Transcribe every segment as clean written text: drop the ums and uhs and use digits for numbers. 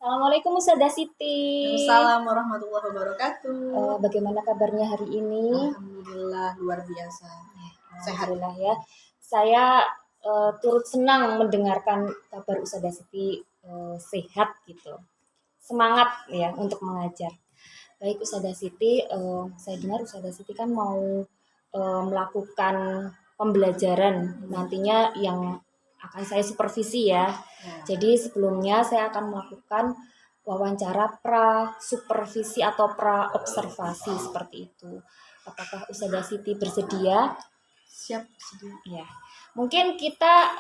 Assalamualaikum Ustazah Siti. Waalaikumsalam warahmatullahi wabarakatuh. Bagaimana kabarnya hari ini? Alhamdulillah luar biasa. Sehat. Alhamdulillah ya. Saya turut senang mendengarkan kabar Ustazah Siti sehat gitu. Semangat ya untuk mengajar. Baik Ustazah Siti, saya dengar Ustazah Siti kan mau melakukan pembelajaran nantinya yang akan saya supervisi ya. Jadi sebelumnya saya akan melakukan wawancara pra supervisi atau pra observasi seperti itu. Apakah Ustazah Siti bersedia? Siap, sedia. Ya. Mungkin kita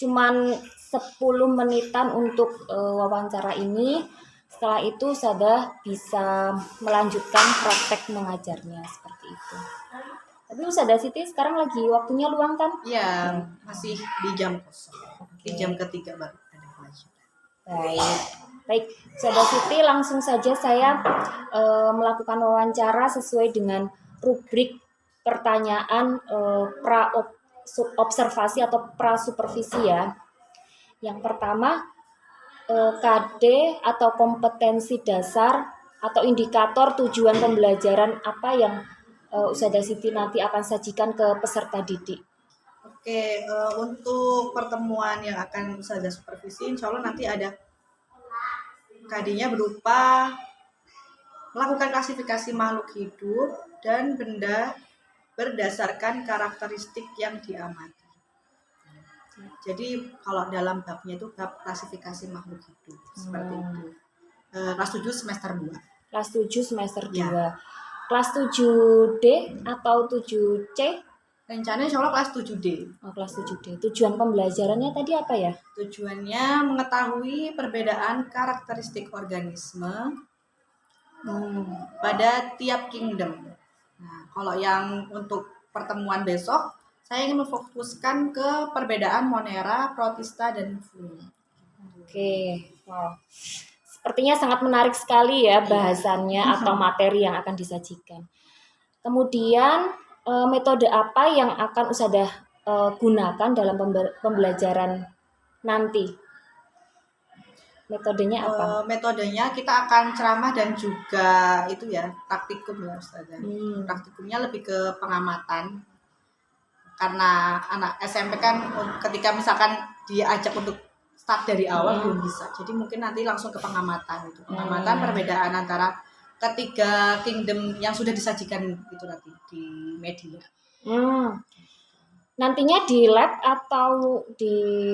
cuman 10 menitan untuk wawancara ini. Setelah itu Ustazah bisa melanjutkan praktek mengajarnya seperti itu. Tapi Ustazah Siti sekarang lagi waktunya luang kan? Iya, masih di jam kosong. Di jam ketiga baru ada pelajaran. Baik. Ustazah Siti langsung saja saya melakukan wawancara sesuai dengan rubrik pertanyaan pra observasi atau pra supervisi ya. Yang pertama KD atau kompetensi dasar atau indikator tujuan pembelajaran apa yang Ustazah Siti nanti akan sajikan ke peserta didik. Oke, untuk pertemuan yang akan Ustazah supervisi, insya Allah nanti ada KD-nya berupa melakukan klasifikasi makhluk hidup dan benda berdasarkan karakteristik yang diamati. Jadi kalau dalam babnya itu bab klasifikasi makhluk hidup seperti itu. Kelas 7 semester 2. Kelas 7 semester 2. Ya. Kelas 7D atau 7C? Rencananya insya Allah kelas 7D. Oh, kelas 7D. Tujuan pembelajarannya tadi apa ya? Tujuannya mengetahui perbedaan karakteristik organisme pada tiap kingdom. Nah, kalau yang untuk pertemuan besok, saya ingin memfokuskan ke perbedaan Monera, Protista, dan Fungi. Oke, wow. Sepertinya sangat menarik sekali ya bahasannya atau materi yang akan disajikan. Kemudian metode apa yang akan Ustazah gunakan dalam pembelajaran nanti? Metodenya apa? Metodenya kita akan ceramah dan juga itu ya praktikum ya Ustazah. Praktikumnya lebih ke pengamatan. Karena anak SMP kan ketika misalkan diajak untuk start dari awal belum bisa. Jadi mungkin nanti langsung ke pengamatan itu. Pengamatan perbedaan antara ketiga kingdom yang sudah disajikan itu nanti di media. Nantinya di lab atau di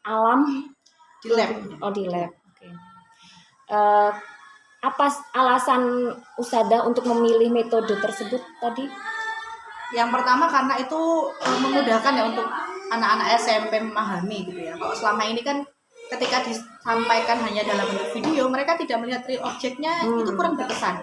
alam? Di lab. Oh, di lab. Oke. Apa alasan Ustazah untuk memilih metode tersebut tadi? Yang pertama karena itu memudahkan ya untuk anak-anak SMP memahami gitu ya. Kalau selama ini kan ketika disampaikan hanya dalam bentuk video, mereka tidak melihat real objeknya, itu kurang berkesan.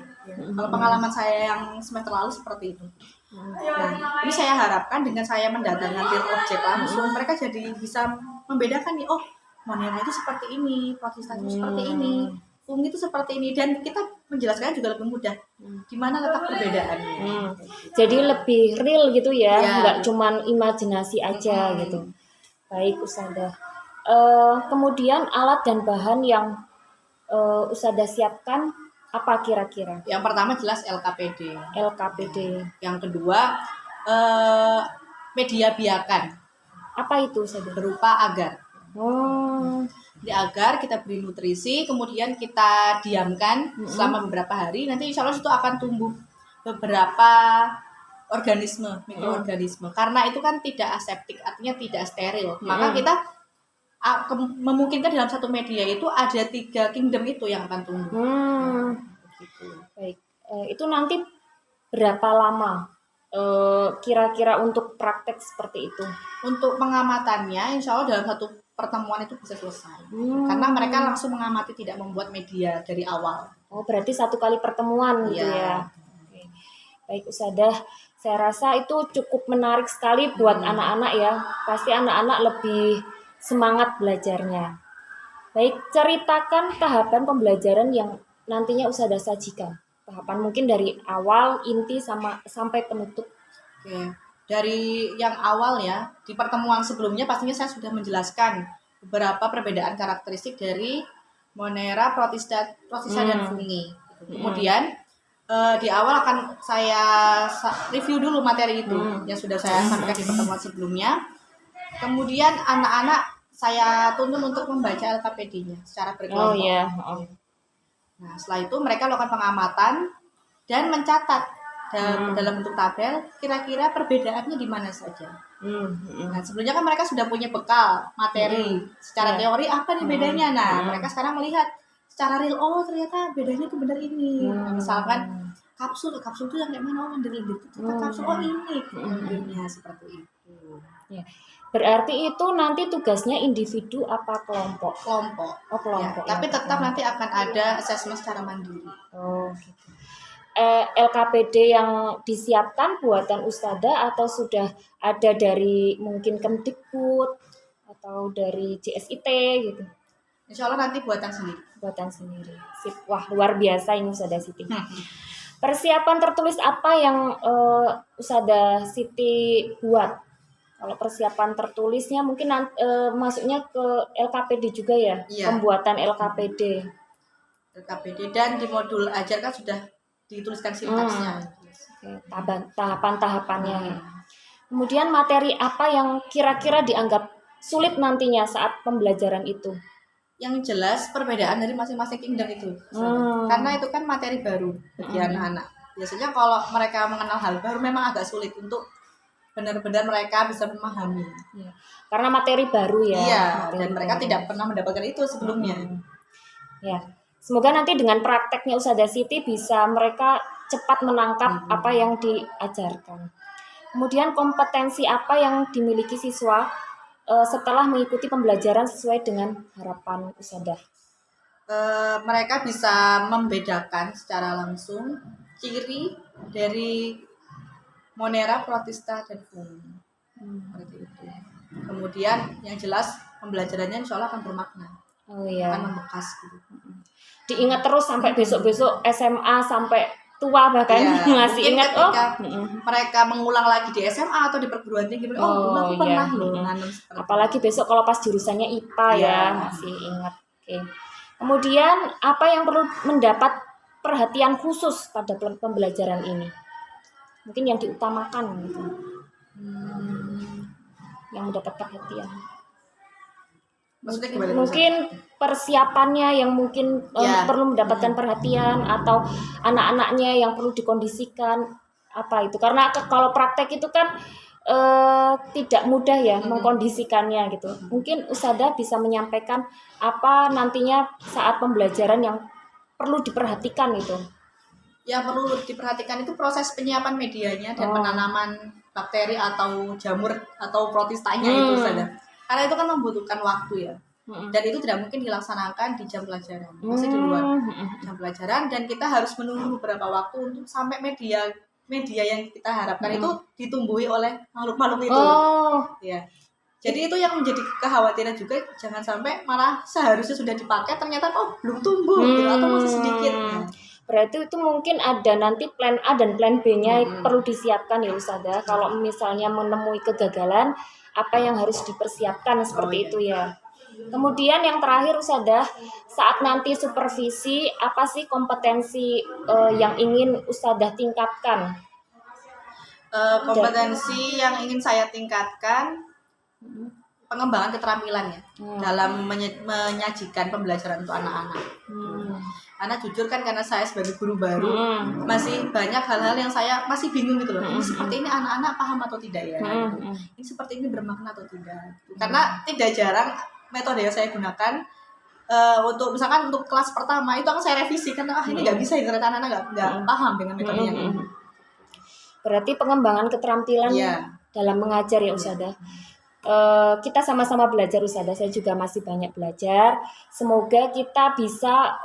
Kalau pengalaman saya yang semester lalu seperti itu. Nah, ini saya harapkan dengan saya mendatangkan real objek langsung, mereka jadi bisa membedakan nih, oh Monera itu seperti ini, Protista itu seperti ini, Fungi itu seperti ini, dan kita menjelaskan juga lebih mudah di mana letak perbedaannya. Jadi lebih real gitu ya, nggak cuman imajinasi aja gitu. Baik Ustazah. Kemudian alat dan bahan yang Ustazah siapkan apa kira-kira? Yang pertama jelas LKPD. LKPD. Yang kedua media biakan. Apa itu Ustazah? Berupa agar. Di agar kita beri nutrisi, kemudian kita diamkan selama beberapa hari. Nanti insya Allah itu akan tumbuh beberapa organisme, mikroorganisme. Karena itu kan tidak aseptik, artinya tidak steril. Maka kita memungkinkan dalam satu media itu ada 3 kingdom itu yang akan tumbuh. Gitu. Baik. Itu nanti berapa lama kira-kira untuk praktek seperti itu? Untuk pengamatannya, insya Allah dalam satu pertemuan itu bisa selesai. Karena mereka langsung mengamati, tidak membuat media dari awal. Oh, berarti 1 kali pertemuan gitu ya. Oke. Baik Ustazah, saya rasa itu cukup menarik sekali buat anak-anak ya. Pasti anak-anak lebih semangat belajarnya. Baik, ceritakan tahapan pembelajaran yang nantinya Ustazah sajikan. Tahapan mungkin dari awal, inti sampai penutup. Oke. Dari yang awal ya, di pertemuan sebelumnya pastinya saya sudah menjelaskan beberapa perbedaan karakteristik dari Monera, Protista dan Fungi. Kemudian di awal akan saya review dulu materi itu yang sudah saya sampaikan di pertemuan sebelumnya. Kemudian anak-anak saya tuntun untuk membaca LKPD-nya secara berkelompok. Oh iya. Nah, setelah itu mereka lakukan pengamatan dan mencatat dalam bentuk tabel kira-kira perbedaannya di mana saja. Nah, sebelumnya kan mereka sudah punya bekal materi secara teori apa nih bedanya. Nah, mereka sekarang melihat secara real, oh ternyata bedanya itu benar ini. Nah, misalkan kapsul itu yang kayak mana, lendir-lendir itu kapsul, oh ini lendirnya seperti itu. Ya. Berarti itu nanti tugasnya individu apa kelompok? Kelompok. Oh, kelompok. Ya, tapi tetap nanti akan ada asesmen secara mandiri. Oh, gitu. LKPD yang disiapkan buatan Ustadzah atau sudah ada dari mungkin Kemdikbud atau dari JSIT gitu? Insya Allah nanti buatan sendiri. Buatan sendiri. Sip. Wah, luar biasa ini Ustadzah Siti. Persiapan tertulis apa yang Ustadzah Siti buat? Kalau persiapan tertulisnya mungkin masuknya ke LKPD juga ya? Iya. Pembuatan LKPD. Dan di modul ajar kan sudah dituliskan sintaksnya. Tahapan-tahapannya. Kemudian materi apa yang kira-kira dianggap sulit nantinya saat pembelajaran itu? Yang jelas perbedaan dari masing-masing kingdom itu. Karena itu kan materi baru bagi anak-anak. Biasanya kalau mereka mengenal hal baru memang agak sulit untuk benar-benar mereka bisa memahami. Ya. Karena materi baru ya. Iya, dan mereka tidak pernah mendapatkan itu sebelumnya. Ya. Semoga nanti dengan prakteknya Ustadzah Siti bisa mereka cepat menangkap apa yang diajarkan. Kemudian kompetensi apa yang dimiliki siswa setelah mengikuti pembelajaran sesuai dengan harapan Ustadzah? Mereka bisa membedakan secara langsung ciri dari Monera, Protista, dan Fungi. Seperti itu. Kemudian yang jelas pembelajarannya insya Allah akan bermakna. Oh iya. Akan membekas gitu. Diingat terus sampai besok-besok SMA sampai tua bahkan masih ingat. Mereka mengulang lagi di SMA atau di perguruan tinggi. Dulu aku pernah loh. Apalagi besok kalau pas jurusannya IPA ya masih ingat. Oke. Kemudian apa yang perlu mendapat perhatian khusus pada pembelajaran ini? Mungkin yang diutamakan gitu. Yang mendapat perhatian. Mungkin persiapannya yang mungkin perlu mendapatkan perhatian atau anak-anaknya yang perlu dikondisikan apa itu, karena kalau praktek itu kan tidak mudah ya mengkondisikannya gitu. Mungkin Ustadzah bisa menyampaikan apa nantinya saat pembelajaran yang perlu diperhatikan itu. Yang perlu diperhatikan itu proses penyiapan medianya dan penanaman bakteri atau jamur atau protistanya itu saja. Karena itu kan membutuhkan waktu ya. Dan itu tidak mungkin dilaksanakan di jam pelajaran. Masih di luar jam pelajaran dan kita harus menunggu beberapa waktu untuk sampai media yang kita harapkan itu ditumbuhi oleh makhluk-makhluk itu. Ya. Jadi itu yang menjadi kekhawatiran juga, jangan sampai malah seharusnya sudah dipakai ternyata belum tumbuh gitu, atau masih sedikit. Berarti itu mungkin ada nanti plan A dan plan B-nya perlu disiapkan ya Ustadzah. Kalau misalnya menemui kegagalan, apa yang harus dipersiapkan seperti itu ya. Kemudian yang terakhir Ustadzah, saat nanti supervisi, apa sih kompetensi yang ingin Ustadzah tingkatkan? Kompetensi yang ingin saya tingkatkan, pengembangan keterampilannya dalam menyajikan pembelajaran untuk anak-anak. Karena jujur kan karena saya sebagai guru baru masih banyak hal-hal yang saya masih bingung gitu loh. Ini seperti ini anak-anak paham atau tidak ya? Ini seperti ini bermakna atau tidak? Karena tidak jarang metode yang saya gunakan untuk misalkan untuk kelas pertama itu akan saya revisi karena ini nggak bisa ya, ternyata anak-anak nggak paham dengan metode yang ini. Berarti pengembangan keterampilan dalam mengajar ya Ustadzah. Kita sama-sama belajar Ustadzah, saya juga masih banyak belajar. Semoga kita bisa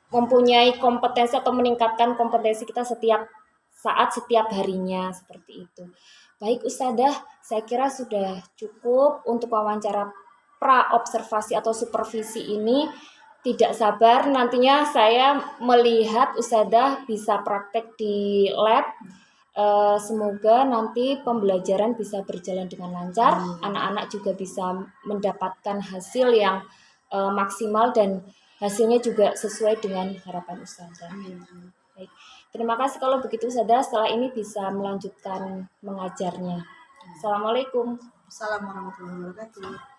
mempunyai kompetensi atau meningkatkan kompetensi kita setiap saat, setiap harinya seperti itu. Baik Ustadzah, saya kira sudah cukup untuk wawancara pra-observasi atau supervisi ini. Tidak sabar nantinya saya melihat Ustadzah bisa praktek di lab. Semoga nanti pembelajaran bisa berjalan dengan lancar, anak-anak juga bisa mendapatkan hasil yang maksimal dan hasilnya juga sesuai dengan harapan Ustazah. Amin. Baik. Terima kasih kalau begitu Ustazah, setelah ini bisa melanjutkan mengajarnya. Assalamualaikum. Assalamualaikum warahmatullahi wabarakatuh.